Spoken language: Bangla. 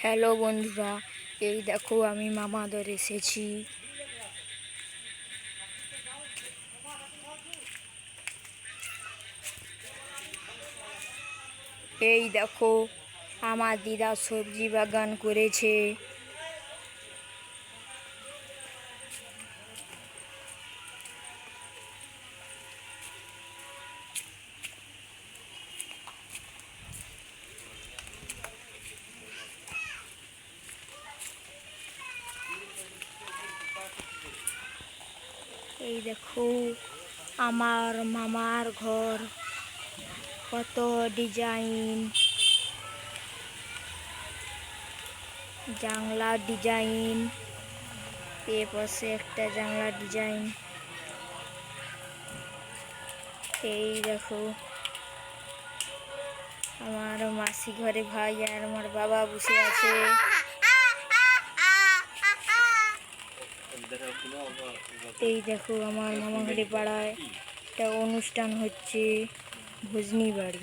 হ্যালো বন্ধুরা, এই দেখো আমি মামাদের এসেছি। এই দেখো আমার দিদা সবজি বাগান করেছে। এই দেখো আমার মামার ঘর, কত ডিজাইন, জানলার ডিজাইন, এ পাশে একটা জানলার ডিজাইন। এই দেখো আমার মাসি ঘরে ভাই আর আমার বাবা বসে আছে। এই দেখো আমার মামা ঘরে পাড়ায় একটা অনুষ্ঠান হচ্ছে, ভজনি বাড়ি।